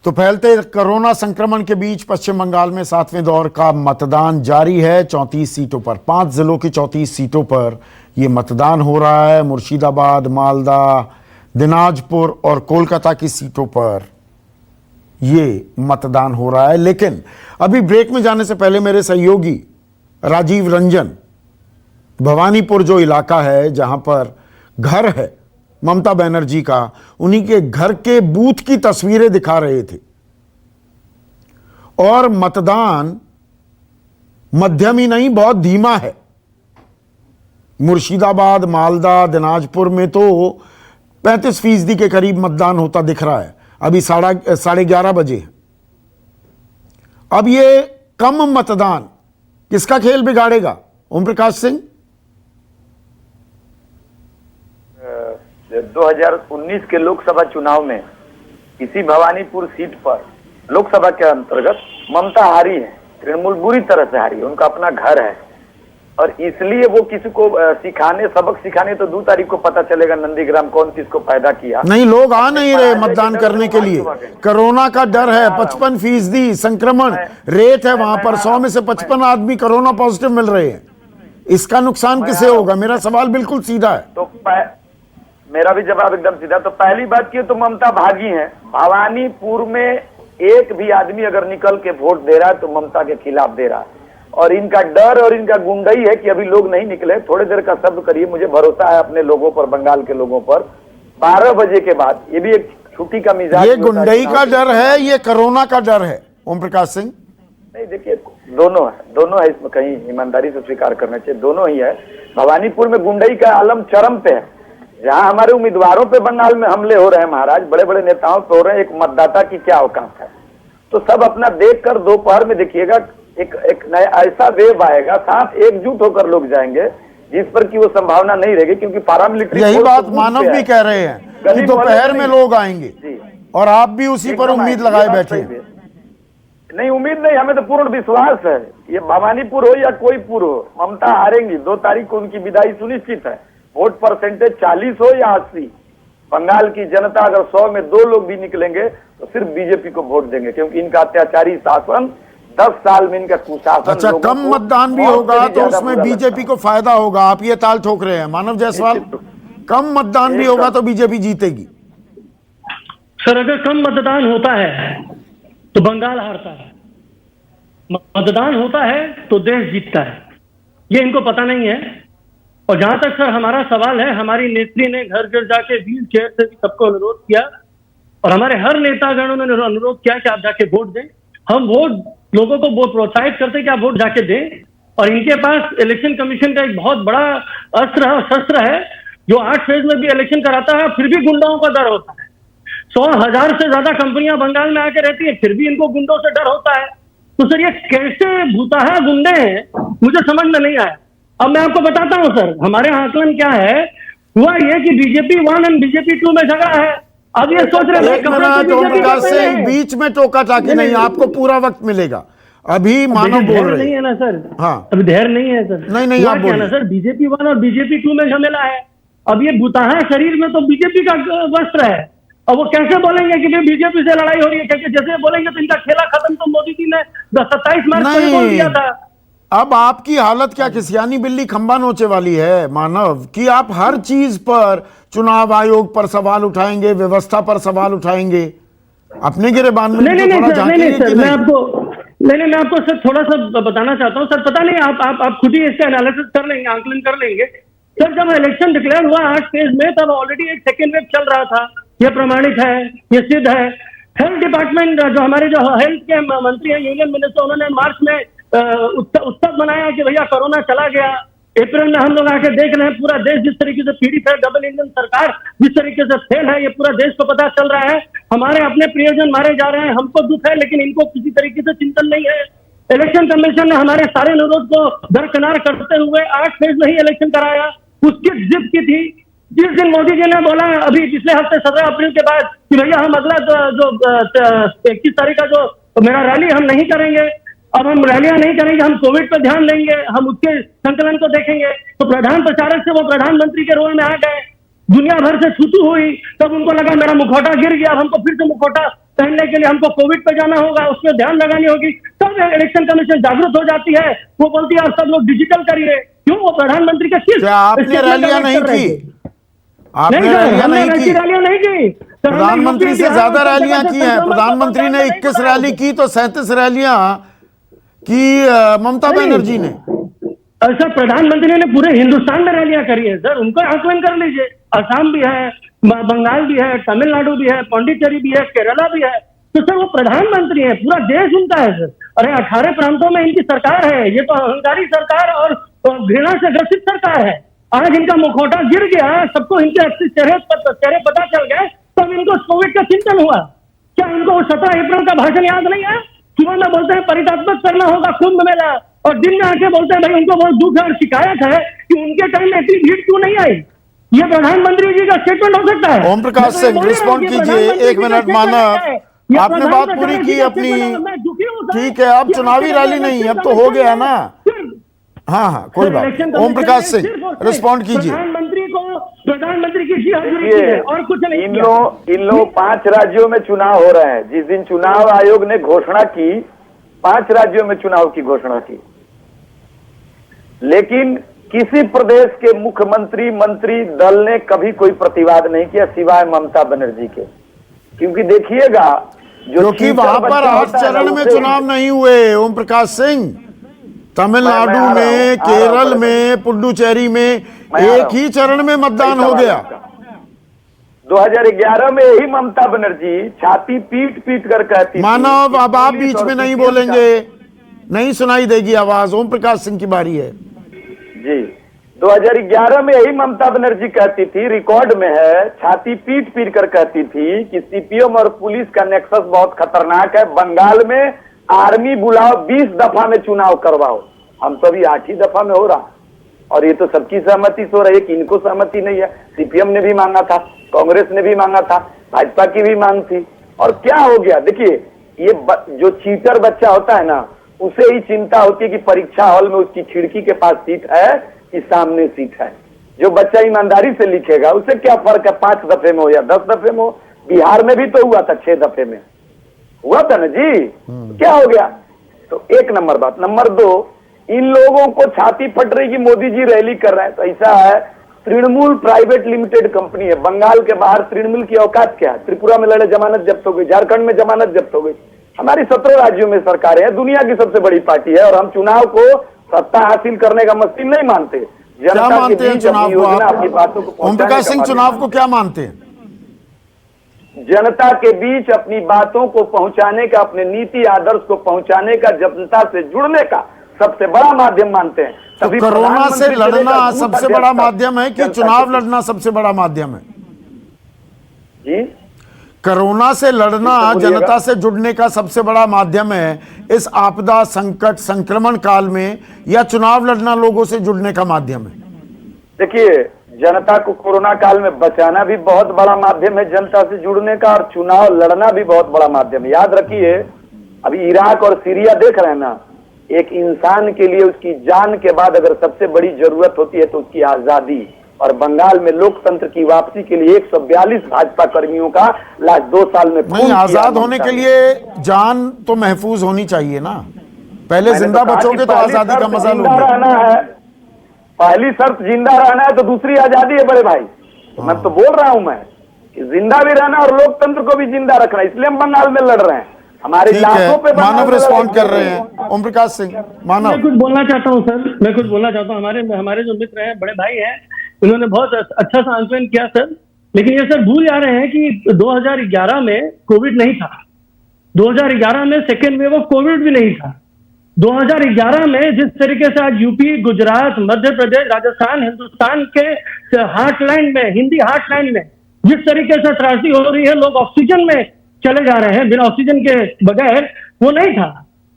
तो फैलते कोरोना संक्रमण के बीच पश्चिम बंगाल में 7वें दौर का मतदान जारी है। 34 सीटों पर, 5 जिलों की 34 सीटों पर यह मतदान हो रहा है। मुर्शिदाबाद, मालदा, दिनाजपुर और कोलकाता की सीटों पर यह मतदान हो रहा है। लेकिन अभी ब्रेक में जाने से पहले मेरे सहयोगी राजीव रंजन भवानीपुर जो इलाका है जहां पर घर है ममता बनर्जी का, उन्हीं के घर के बूथ की तस्वीरें दिखा रहे थे। और मतदान मध्यम ही नहीं, बहुत धीमा है। मुर्शिदाबाद, मालदा, दिनाजपुर में तो 35% के करीब मतदान होता दिख रहा है। अभी 11:30 बजे है। अब ये कम मतदान किसका खेल बिगाड़ेगा? ओम प्रकाश सिंह, 2019 के लोकसभा चुनाव में इसी भवानीपुर सीट पर लोकसभा के अंतर्गत ममता हारी है। तृणमूल बुरी तरह से हारी है। उनका अपना घर है और इसलिए वो किसी को सबक सिखाने तो 2 तारीख को पता चलेगा नंदीग्राम कौन किसको पैदा किया। नहीं, लोग आ नहीं रहे मतदान करने के लिए। कोरोना का डर है। 55% संक्रमण रेट है वहां पर। 100 में से 55 आदमी कोरोना पॉजिटिव मिल रहे हैं। इसका नुकसान किसे होगा? मेरा सवाल बिल्कुल सीधा है। तो मेरा भी जवाब एकदम सीधा। तो पहली बात की तो ममता भागी है। भवानीपुर में एक भी आदमी अगर निकल के वोट दे रहा है तो ममता के खिलाफ दे रहा है। और इनका डर और इनका गुंडई है कि अभी लोग नहीं निकले। थोड़ी देर का सब्र करिए, मुझे भरोसा है अपने लोगों पर, बंगाल के लोगों पर। 12 बजे के बाद, ये भी एक छुट्टी का मिजाज। ये गुंडई का डर है, ये कोरोना का डर है ओम प्रकाश सिंह? नहीं, देखिए दोनों है इसमें, कहीं ईमानदारी से स्वीकार करना चाहिए, दोनों ही है। भवानीपुर में गुंडई का आलम चरम पे है। जहां हमारे उम्मीदवारों पे बंगाल में हमले हो रहे हैं महाराज, बड़े बड़े नेताओं पे हो रहे हैं, एक मतदाता की क्या औकात है? तो सब अपना देख कर दोपहर में देखिएगा, एक नया ऐसा वेव आएगा, साथ एकजुट होकर लोग जाएंगे जिस पर की वो संभावना नहीं रहेगी। क्योंकि पैरामिलिट्री, यही बात मानव भी कह रहे हैं कि दोपहर में लोग आएंगे और आप भी उसी पर उम्मीद लगाए बैठे हैं। नहीं, उम्मीद नहीं, हमें तो पूर्ण विश्वास है। ये भवानीपुर हो या कोई पुर हो, ममता हारेंगी। 2 तारीख को उनकी विदाई सुनिश्चित है। वोट परसेंटेज 40 हो या 80, बंगाल की जनता अगर 100 में 2 लोग भी निकलेंगे तो सिर्फ बीजेपी को वोट देंगे। क्योंकि इनका अत्याचारी शासन, 10 साल में इनका कुशासन। अच्छा, कम मतदान भी होगा तो उसमें बीजेपी को फायदा होगा, आप ये ताल ठोक रहे हैं मानव जायसवाल? कम मतदान भी होगा तो बीजेपी जीतेगी? सर, अगर कम मतदान होता है तो बंगाल हारता है, मतदान होता है तो देश जीतता है। ये इनको पता नहीं है। और जहां तक सर हमारा सवाल है, हमारी नेत्री ने घर घर जाके व्हील चेयर से भी सबको अनुरोध किया और हमारे हर नेतागणों ने अनुरोध किया कि आप जाके वोट दें। हम वोट लोगों को वो प्रोत्साहित करते कि आप वोट जाके दें। और इनके पास इलेक्शन कमीशन का एक बहुत बड़ा अस्त्र है, शस्त्र है, जो 8 फेज में भी इलेक्शन कराता है, फिर भी गुंडाओं का डर होता है। 100,000 से ज्यादा कंपनियां बंगाल में आके रहती है, फिर भी इनको गुंडों से डर होता है। तो सर, ये कैसे भूताहा गुंडे हैं, मुझे समझ में नहीं आया। अब मैं आपको बताता हूं सर, हमारे आकलन क्या है। हुआ ये कि बीजेपी 1 और बीजेपी 2 में झगड़ा है। अब ये सोच रहे हैं बीच में टोका टाकी नहीं, आपको पूरा वक्त मिलेगा। अभी मानव बोल रहे नहीं है ना सर? हाँ, अभी धैर्य नहीं है सर। नहीं आप बोलिए सर। बीजेपी 1 और बीजेपी 2 में झमेला है। अब ये भूताहा शरीर में तो बीजेपी का वस्त्र है। अब वो कैसे बोलेंगे कि बीजेपी से लड़ाई हो रही है? क्योंकि जैसे बोलेंगे तो इनका खेला खत्म। तो मोदी जी ने 27 मार्च को बोल दिया था। अब आपकी हालत क्या किसियानी बिल्ली खंबा नोचे वाली है मानव, कि आप हर चीज पर, चुनाव आयोग पर सवाल उठाएंगे, व्यवस्था पर सवाल उठाएंगे, अपने गिरेबान में नहीं मैं आपको सर थोड़ा सा बताना चाहता हूं सर। पता नहीं आप खुद ही इसका एनालिसिस कर लेंगे, आंकलन कर लेंगे सर। जब इलेक्शन डिक्लेयर हुआ 8 फेज में, तब ऑलरेडी एक सेकेंड वेव चल रहा था। ये प्रमाणित है, ये सिद्ध है। हेल्थ डिपार्टमेंट, जो हमारे जो हेल्थ के मंत्री हैं, यूनियन मिनिस्टर, उन्होंने मार्च में उत्सव मनाया कि भैया कोरोना चला गया। अप्रैल में हम लोग आके देख रहे हैं पूरा देश जिस तरीके से पीड़ित है, डबल इंजन सरकार जिस तरीके से फेल है, ये पूरा देश को पता चल रहा है। हमारे अपने प्रियजन मारे जा रहे हैं, हमको दुख है, लेकिन इनको किसी तरीके से चिंतन नहीं है। इलेक्शन कमीशन ने हमारे सारे अनुरोध को दरकिनार करते हुए 8 फेज में ही इलेक्शन कराया। उसकी जिद की थी जिस दिन मोदी जी ने बोला अभी पिछले हफ्ते 17 अप्रैल के बाद कि भैया हम अगला जो 21 तारीख का जो मेरा रैली हम नहीं करेंगे, अब हम रैलियां नहीं करेंगे, हम कोविड पर ध्यान देंगे, हम उसके संकलन को देखेंगे। तो प्रधान प्रचारक से वो प्रधानमंत्री के रोल में आ गए। दुनिया भर से छूतू हुई, तब उनको लगा मेरा मुखौटा गिर गया, अब हमको फिर से मुखौटा पहनने के लिए हमको कोविड पे जाना होगा, उसमें ध्यान लगानी होगी, तब इलेक्शन कमीशन जागरूक हो जाती है। वो बोलती है सब लोग डिजिटल करिए। क्यों? वो प्रधानमंत्री का किस क्या आपने रैलियां नहीं की? आपने नहीं सर, रैलियां हमने नहीं वैसी की? रैलियां नहीं की। सर, हमने प्रधानमंत्री यूपी, से बिहार, ज्यादा उत्तर रैलियां प्रदेश की से हैं। संक्रमण प्रधानमंत्री ने नहीं 21 बढ़ाया। रैली की तो 37 रैलियां की ममता नहीं। बनर्जी ने। सर, प्रधानमंत्री ने पूरे हिंदुस्तान में रैलियां करी है सर, उनको आकलन कर लीजिए। असम भी है, बंगाल भी है, तमिलनाडु भी है, पौंडीचेरी भी है, केरला भी है। तो सर वो प्रधानमंत्री है, पूरा देश उनका है सर। अरे 18 प्रांतों में इनकी सरकार है। ये तो अहंकारी सरकार और घृणा से ग्रसित सरकार है। आज इनका मुखौटा गिर गया, सबको इनके असली चेहरे पता चल गए, तब इनको कोविड का चिंतन हुआ। क्या इनको 17 अप्रैल का भाषण याद नहीं है? सुबह में बोलते हैं परितात्मक करना होगा कुंभ मेला, और दिन में आके बोलते हैं भाई उनको बहुत दुख है और शिकायत है कि उनके टाइम में इतनी भीड़ क्यों नहीं आई। ये प्रधानमंत्री जी का स्टेटमेंट हो सकता है। ओम प्रकाश सिंह, रिस्पॉन्ड कीजिए। 1 मिनट मानव, आपने बात पूरी की अपनी। ठीक है, अब चुनावी रैली नहीं, अब तो हो गया ना। हाँ हाँ, कोई बात नहीं। ओम प्रकाश सिंह, रिस्पॉन्ड कीजिए। प्रधानमंत्री की जी हाजिरी की है और कुछ नहीं। इन लोग 5 राज्यों में चुनाव हो रहे हैं। जिस दिन चुनाव आयोग ने घोषणा की, 5 राज्यों में चुनाव की घोषणा की, लेकिन किसी प्रदेश के मुख्यमंत्री मंत्री दल ने कभी कोई प्रतिवाद नहीं किया सिवाय ममता बनर्जी के। क्योंकि देखिएगा, क्योंकि वहां पर 8 चरण में चुनाव नहीं हुए ओम प्रकाश सिंह। तमिलनाडु में, केरल में, पुडुचेरी में एक ही चरण में मतदान हो गया। 2011 में यही ममता बनर्जी छाती पीट पीट कर कहती थी। मानव, अब आप बीच में नहीं बोलेंगे, नहीं सुनाई देगी आवाज। ओम प्रकाश सिंह की बारी है जी। 2011 में यही ममता बनर्जी कहती थी, रिकॉर्ड में है, छाती पीट पीट कर कहती थी कि सीपीएम और पुलिस का नेक्सस बहुत खतरनाक है। बंगाल में आर्मी बुलाओ, 20 दफा में चुनाव करवाओ। हम तो अभी 8 ही दफा में हो रहा, और ये तो सबकी सहमति से हो रही है कि इनको सहमति नहीं है। सीपीएम ने भी मांगा था, कांग्रेस ने भी मांगा था, भाजपा की भी मांग थी। और क्या हो गया? देखिए, ये जो चीटर बच्चा होता है ना, उसे ही चिंता होती है कि परीक्षा हॉल में उसकी खिड़की के पास सीट है कि सामने सीट है। जो बच्चा ईमानदारी से लिखेगा उसे क्या फर्क है 5 दफे में हो या 10 दफे में हो। बिहार में भी तो हुआ था, 6 दफे में हुआ था ना जी। क्या हो गया? तो 1 नंबर बात। नंबर 2, इन लोगों को छाती फट रही कि मोदी जी रैली कर रहे हैं। तो ऐसा है, तृणमूल प्राइवेट लिमिटेड कंपनी है। बंगाल के बाहर तृणमूल की औकात क्या है? त्रिपुरा में लड़े जमानत जब्त हो गई, झारखंड में जमानत जब्त हो गई। हमारी 17 राज्यों में सरकारें हैं, दुनिया की सबसे बड़ी पार्टी है, और हम चुनाव को सत्ता हासिल करने का मशीन नहीं मानते। क्या मानते हैं चुनाव को आप? अपनी बातों को ओम प्रकाश सिंह, चुनाव को क्या मानते हैं? जनता के बीच अपनी बातों को पहुंचाने का, अपने नीति आदर्श को पहुंचाने का, जनता से जुड़ने का सबसे बड़ा माध्यम मानते हैं। तो कोरोना से लड़ना सबसे बड़ा माध्यम है कि चुनाव लड़ना सबसे बड़ा माध्यम है? जी, कोरोना से लड़ना जनता से जुड़ने का सबसे बड़ा माध्यम है इस आपदा, संकट, संक्रमण काल में, या चुनाव लड़ना लोगों से जुड़ने का माध्यम है? देखिए, जनता को कोरोना काल में बचाना भी बहुत बड़ा माध्यम है जनता से जुड़ने का, और चुनाव लड़ना भी बहुत बड़ा माध्यम है। याद रखिए, अभी इराक और सीरिया देख रहे हैं ना, एक इंसान के लिए उसकी जान के बाद अगर सबसे बड़ी जरूरत होती है तो उसकी आजादी। और बंगाल में लोकतंत्र की वापसी के लिए 142 भाजपा कर्मियों का लास्ट 2 साल में नहीं, आजाद होने के लिए जान तो महफूज होनी चाहिए ना। पहले जिंदा बचोगे तो आजादी का मजा लोगे। रहना है, पहली शर्त जिंदा रहना है, तो दूसरी आजादी है बड़े भाई। तो मैं तो बोल रहा हूं मैं कि जिंदा भी रहना और लोकतंत्र को भी जिंदा रखना, इसलिए हम बंगाल में लड़ रहे हैं। हमारे लाखों पे मानव रिस्पॉन्ड कर रहे हैं। ओम प्रकाश सिंह, मानव। मैं कुछ बोलना चाहता हूँ सर, मैं कुछ बोलना चाहता हूँ। हमारे जो मित्र हैं, बड़े भाई हैं, उन्होंने बहुत अच्छा सा आंकलन किया सर। लेकिन ये सर भूल जा रहे हैं कि 2011 में कोविड नहीं था। 2011 में सेकेंड वेव ऑफ कोविड भी नहीं था। 2011 में जिस तरीके से आज यूपी, गुजरात, मध्य प्रदेश, राजस्थान, हिंदुस्तान के हार्टलैंड में, हिंदी हार्टलैंड में जिस तरीके से त्रासदी हो रही है, लोग ऑक्सीजन में चले जा रहे हैं, बिना ऑक्सीजन के बगैर, वो नहीं था।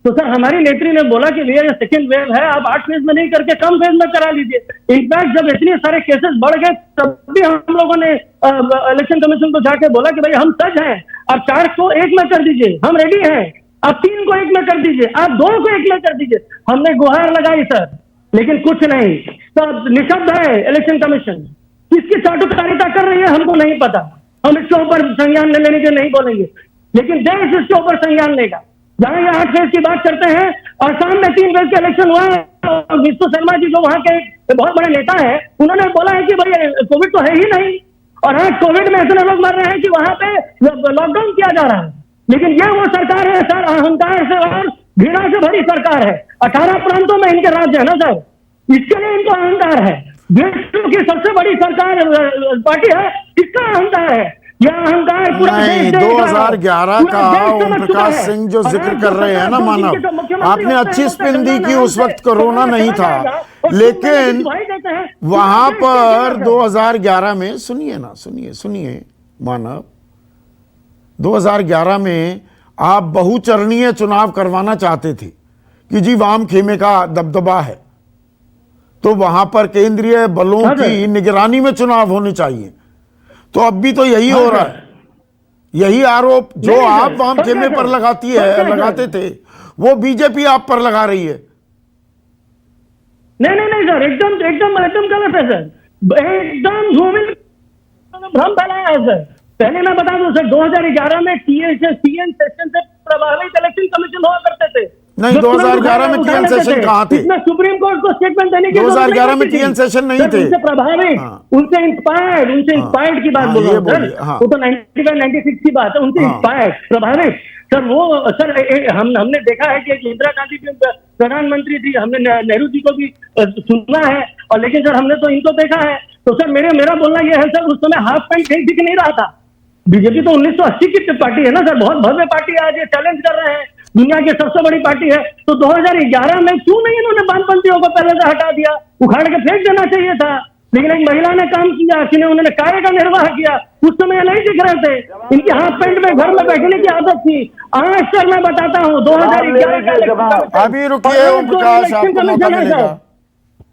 तो सर हमारी नेत्री ने बोला कि भैया ये सेकेंड वेव है, आप 8 फेज में नहीं करके कम फेज में करा लीजिए। इनफैक्ट जब इतने सारे केसेस बढ़ गए तब भी हम लोगों ने इलेक्शन कमीशन को जाके बोला कि भाई हम सच हैं, आप 4 को 1 में कर दीजिए, हम रेडी हैं। आप 3 को 1 में कर दीजिए, आप 2 को 1 में कर दीजिए। हमने गुहार लगाई सर, लेकिन कुछ नहीं। सब निशब्द है इलेक्शन कमीशन। किसकी चाटुकारिता कर रही है हमको नहीं पता, हम इसके ऊपर संज्ञान लेने के नहीं बोलेंगे। लेकिन देश इसके ऊपर संज्ञान लेगा। जहां ये 8 फेज की बात करते हैं, असम में 3 फेज का इलेक्शन हुआ है, विष्णु शर्मा जी जो वहां के बहुत बड़े नेता है, उन्होंने बोला है कि भाई कोविड तो है ही नहीं, और आज कोविड में इतने लोग मर रहे हैं कि वहां पे लॉकडाउन किया जा रहा है। लेकिन ये वो सरकार है सर, अहंकार से और घृणा से भरी सरकार है। 18 प्रांतों में इनके राज्य है ना सर, इसके लिए इनको अहंकार है। विश्व की सबसे बड़ी सरकार पार्टी है, इसका अहंकार है। यह अहंकार पूरा नहीं, देश 2011 का ओम प्रकाश सिंह जो जिक्र कर रहे हैं ना मानव, आपने अच्छी स्पिन दी कि उस वक्त कोरोना नहीं था, लेकिन वहां पर 2011 में सुनिए मानव, 2011 में आप बहुचरणीय चुनाव करवाना चाहते थे कि जी वाम खेमे का दबदबा है, तो वहां पर केंद्रीय बलों की निगरानी में चुनाव होने चाहिए। तो अब भी तो यही हो रहा है, यही आरोप जो आप वाम खेमे पर लगाते थे, वो बीजेपी आप पर लगा रही है। नहीं सर, एकदम गलत है सर, एकदम भ्रम फैलाया है सर। पहले मैं बता दूं सर, 2011 में टीएन सेशन से प्रभावित इलेक्शन कमीशन हुआ करते थे। नहीं, 2011 में टीएन सेशन कहाँ थे? सुप्रीम कोर्ट को स्टेटमेंट देने की 2011 में टीएन सेशन नहीं थे। उनसे प्रभावित, उनसे इंस्पायर्ड की बात बोल रहा हूं सर, वो तो 95-96 की बात है, उनसे इंस्पायर्ड प्रभावित सर। वो सर हमने देखा है कि इंदिरा गांधी भी प्रधानमंत्री थी, हमने नेहरू जी को भी सुना है, और लेकिन सर हमने तो इनको देखा है। तो सर मेरा बोलना यह है सर, उस समय हाफ पैंट कहीं दिख नहीं रहा था। बीजेपी तो 1980 की पार्टी है ना सर, बहुत भव्य पार्टी है, आज ये चैलेंज कर रहे हैं, दुनिया की सबसे बड़ी पार्टी है। तो 2011 में क्यों नहीं इन्होंने वामपंथियों को पहले से हटा दिया, उखाड़ के फेंक देना चाहिए था। लेकिन एक महिला ने काम किया, उन्होंने कार्य का निर्वाह किया, उस समय नहीं दिख रहे थे, इनकी हाफ पैंट में घर में बैठने की आदत थी। आज सर मैं बताता हूँ 2011 अभी रुकिए ओम प्रकाश, आपको मौका मिलेगा।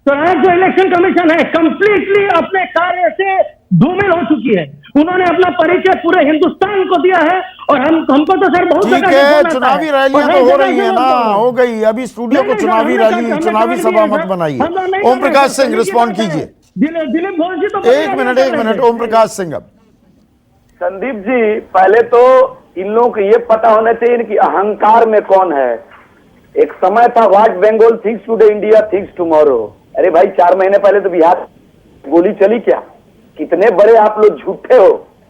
तो आज जो इलेक्शन कमीशन है कंप्लीटली अपने कार्य से धूमिल हो चुकी है। उन्होंने अपना परिचय पूरे हिंदुस्तान को दिया है, और हमको तो सर बहुत ठीक है, चुनावी रैलियां तो हो रही है ना, हो गई। अभी स्टूडियो को चुनावी रैली, चुनावी सभा मत बनाइए। ओम प्रकाश सिंह रिस्पॉन्ड कीजिए। दिलीप घोष जी तो एक मिनट ओम प्रकाश सिंह। अब संदीप जी, पहले तो इन लोगों को ये पता होना चाहिए इनकी अहंकार में कौन है। एक समय था what Bengal thinks today India thinks tomorrow. अरे भाई, 4 महीने पहले तो बिहार गोली चली क्या? कितने बड़े आप लोग झूठे हो।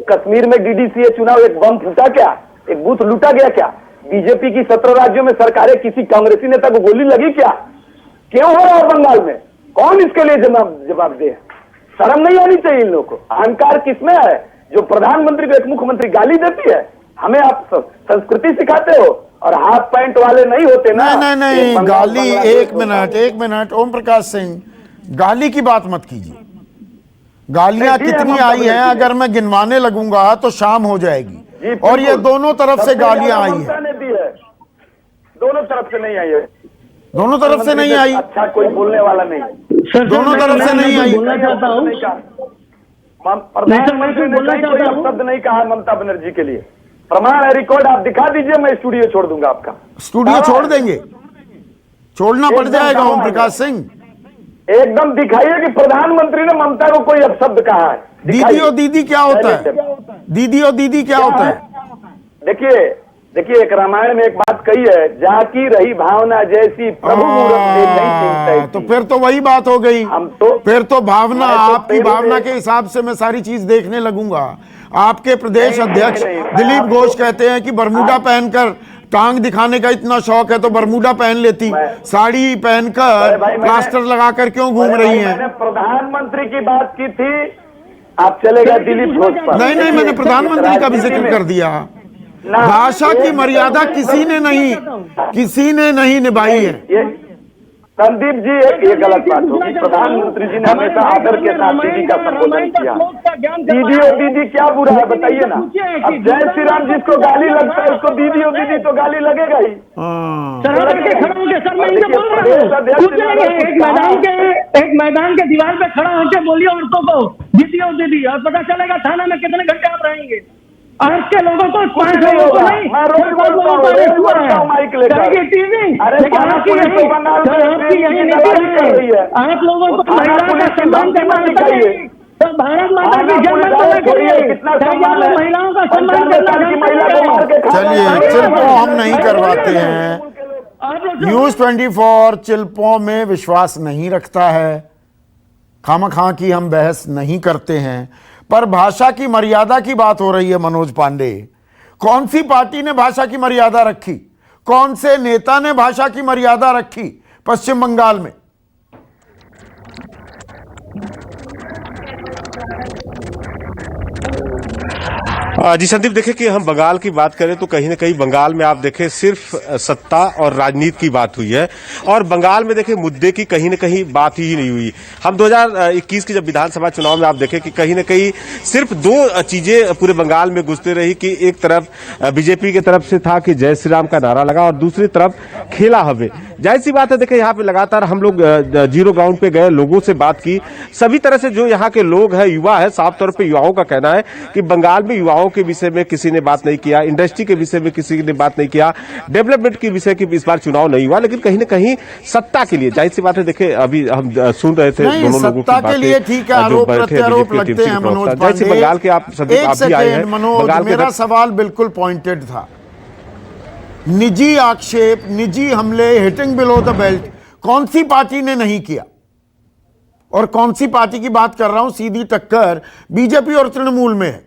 कश्मीर में डीडीसीए चुनाव, एक बम फूटा क्या? एक बूथ लूटा गया क्या? बीजेपी की 17 राज्यों में सरकारें, किसी कांग्रेसी नेता को गोली लगी क्या? क्यों हो रहा है बंगाल में? कौन इसके लिए जवाब दे? शर्म नहीं आनी चाहिए इन लोगों को। अहंकार किसमें है? जो प्रधानमंत्री को एक मुख्यमंत्री गाली देती है, हमें आप संस्कृति सिखाते हो, और हाफ पैंट वाले नहीं होते ना। नहीं गाली, एक मिनट ओम प्रकाश सिंह, गाली की बात मत कीजिए। गालियां कितनी आई हैं, अगर मैं गिनवाने लगूंगा तो शाम हो जाएगी। और ये दोनों तरफ से गालियां आई हैं। दोनों तरफ से नहीं आई है, दोनों तरफ से नहीं आई। अच्छा कोई बोलने वाला नहीं, दोनों तरफ से नहीं आई। बोलना चाहता हूँ, प्रधानमंत्री ने कोई शब्द नहीं कहा ममता बनर्जी के लिए। प्रमाण है, रिकॉर्ड आप दिखा दीजिए, मैं स्टूडियो छोड़ दूंगा आपका। स्टूडियो छोड़ देंगे? छोड़ना पड़ जाएगा ओम प्रकाश सिंह। एकदम दिखाइए कि प्रधानमंत्री ने ममता को कोई अपशब्द कहा है। दीदी और दीदी क्या होता है? दीदी और दीदी क्या होता है? देखिए एक रामायण में एक बात कही है, जाकी रही भावना जैसी प्रभु मूरत में नहीं चिंता। तो फिर तो वही बात हो गई। हम तो फिर तो भावना, आपकी भावना के हिसाब से मैं सारी चीज देखने लगूंगा। आपके प्रदेश अध्यक्ष दिलीप घोष कहते हैं कि बरमूडा पहनकर टांग दिखाने का इतना शौक है तो बरमूडा पहन लेती, साड़ी पहनकर प्लास्टर लगाकर क्यों घूम रही हैं? मैंने प्रधानमंत्री की बात की थी, आप चले गए दिलीप घोष पर। नहीं, मैंने प्रधानमंत्री का भी जिक्र कर दिया। भाषा की मर्यादा किसी ने नहीं निभाई है। संदीप जी, ये गलत बात होगी। प्रधानमंत्री जी ने हमेशा आदर के साथ दीदी का संबोधन किया। दीदी और दीदी क्या बुरा है बताइए ना। अब जय श्री राम जिसको गाली लगता है उसको दीदी और दीदी तो गाली लगेगा ही। एक मैदान के दीवार पे खड़ा होकर बोलिए औरतों को दीदी और दीदी, और पता चलेगा थाना में कितने घंटे आप रहेंगे। आज के लोगों को 5 लोगों को नहीं, मैं रोज बोलता हूँ माइक लेकर। अरे आपकी यही नीति है, आप लोगों को महिला का सम्मान करना चाहिए। तो भारत माता की जय मंगला करिए, महिलाओं का सम्मान करना। चलिए, चिल्पों हम नहीं करवाते हैं। न्यूज़ 24 चिल्पों में विश्वास नहीं रखता है, खामखा की हम बहस नहीं करते हैं। पर भाषा की मर्यादा की बात हो रही है मनोज पांडे। कौन सी पार्टी ने भाषा की मर्यादा रखी? कौन से नेता ने भाषा की मर्यादा रखी पश्चिम बंगाल में? जी संदीप, देखें कि हम बंगाल की बात करें तो कहीं ना कहीं बंगाल में आप देखें सिर्फ सत्ता और राजनीति की बात हुई है, और बंगाल में देखें मुद्दे की कहीं ना कहीं बात ही नहीं हुई। हम 2021 की जब विधानसभा चुनाव में आप देखें कि कहीं ना कहीं सिर्फ दो चीजें पूरे बंगाल में गुजते रही कि एक तरफ बीजेपी की तरफ से था कि जय श्री राम का नारा लगा, और दूसरी तरफ खेला हवे। जाहिर सी बात है, देखें यहाँ पे लगातार हम लोग जीरो ग्राउंड पे गए, लोगों से बात की, सभी तरह से जो यहाँ के लोग हैं, युवा है, साफ तौर पे युवाओं का कहना है कि बंगाल में युवाओं के विषय में किसी ने बात नहीं किया, इंडस्ट्री के विषय में किसी ने बात नहीं किया, डेवलपमेंट के विषय की इस बार चुनाव नहीं हुआ, लेकिन कहीं ना कहीं सत्ता के लिए, जाहिर सी बात है, देखे अभी हम सुन रहे थे दोनों लोगों की के लिए ठीक है, आरोप प्रत्यारोप लगते हैं मनोज पांडे। बंगाल के आप सभी आप भी आए हैं मनोज, मेरा सवाल बिल्कुल पॉइंटेड था। निजी आक्षेप, निजी हमले, हिटिंग बिलो द बेल्ट कौन सी पार्टी ने नहीं किया? और कौन सी पार्टी की बात कर रहा हूं? सीधी टक्कर बीजेपी और तृणमूल में है।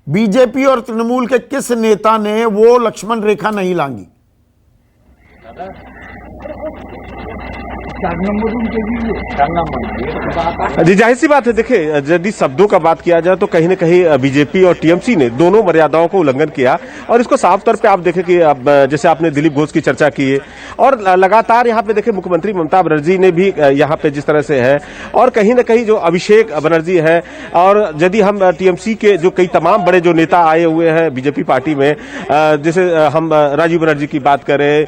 बीजेपी और तृणमूल के किस नेता ने वो लक्ष्मण रेखा नहीं लांगी? जी जाहिर सी बात है, देखिए यदि शब्दों का बात किया जाए तो कहीं ना कहीं बीजेपी और टीएमसी ने दोनों मर्यादाओं को उल्लंघन किया, और इसको साफ तौर पे आप देखें कि अब जैसे आपने दिलीप घोष की चर्चा की है, और लगातार यहाँ पे देखें मुख्यमंत्री ममता बनर्जी ने भी यहाँ पे जिस तरह से है, और कहीं ना कहीं जो अभिषेक बनर्जी है, और यदि हम टीएमसी के जो कई तमाम बड़े जो नेता आए हुए हैं बीजेपी पार्टी में, जैसे हम राजीव बनर्जी की बात करें,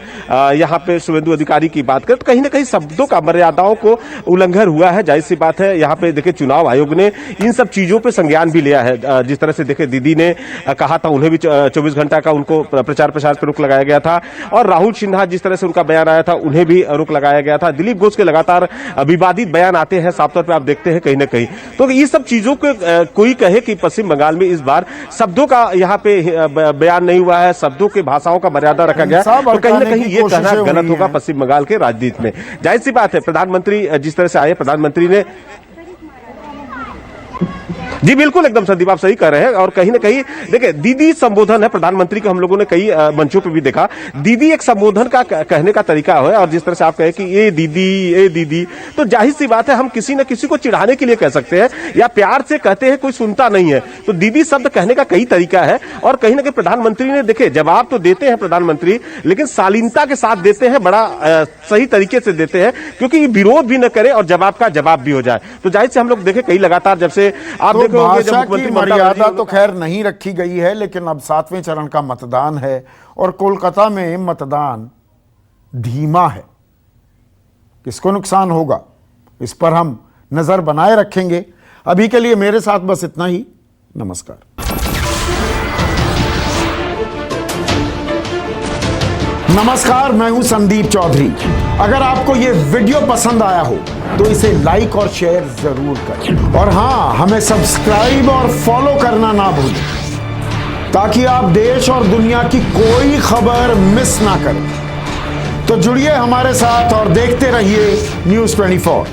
यहाँ पे शुभेंदु अधिकारी की बात करें, तो कहीं ना कहीं शब्दों का मर्यादाओं को उल्लंघन हुआ है। जाहिर सी बात है, यहाँ पे देखिए चुनाव आयोग ने इन सब चीजों पे संज्ञान भी लिया है। जिस तरह से देखिए दीदी ने कहा था, उन्हें भी 24 घंटा का उनको प्रचार प्रसार पर रोक लगाया गया था, और राहुल सिन्हा जिस तरह से उनका बयान आया था उन्हें भी रोक लगाया गया था। दिलीप घोष के लगातार विवादित बयान आते हैं, साफ तौर पर आप देखते हैं कहीं ना कहीं। तो ये सब चीजों को कोई कहे कि पश्चिम बंगाल में इस बार शब्दों का यहाँ पे बयान नहीं हुआ है, शब्दों के भाषाओं का मर्यादा रखा गया, तो कहीं ना कहीं ये कहना गलत होगा पश्चिम बंगाल के राजनीति में। जाहिर सी बात है, प्रधानमंत्री जिस तरह से आए, प्रधानमंत्री ने जी बिल्कुल एकदम संदीप आप सही कर रहे हैं, और कहीं ना कहीं देखिए दीदी संबोधन है प्रधानमंत्री को, हम लोगों ने कई मंचों पे भी देखा, दीदी एक संबोधन का कहने का तरीका है, और जिस तरह से आप कहे कि ये दीदी, तो जाहिर सी बात है हम किसी न किसी को चिढ़ाने के लिए कह सकते हैं, या प्यार से कहते हैं, कोई सुनता नहीं है, तो दीदी शब्द कहने का कई तरीका है। और कहीं ना कहीं प्रधानमंत्री ने देखे जवाब तो देते हैं प्रधानमंत्री, लेकिन शालीनता के साथ देते हैं, बड़ा सही तरीके से देते हैं, क्योंकि विरोध भी न करे और जवाब का जवाब भी हो जाए। तो जाहिर से हम लोग देखे कई लगातार, जब से आप तो भाषा की मर्यादा तो खैर नहीं रखी गई है, लेकिन अब 7वें चरण का मतदान है, और कोलकाता में मतदान धीमा है। किसको नुकसान होगा, इस पर हम नजर बनाए रखेंगे। अभी के लिए मेरे साथ बस इतना ही। नमस्कार। नमस्कार, मैं हूं संदीप चौधरी। अगर आपको ये वीडियो पसंद आया हो तो इसे लाइक और शेयर जरूर करें, और हां, हमें सब्सक्राइब और फॉलो करना ना भूलें, ताकि आप देश और दुनिया की कोई खबर मिस ना करें। तो जुड़िए हमारे साथ और देखते रहिए न्यूज़ 24।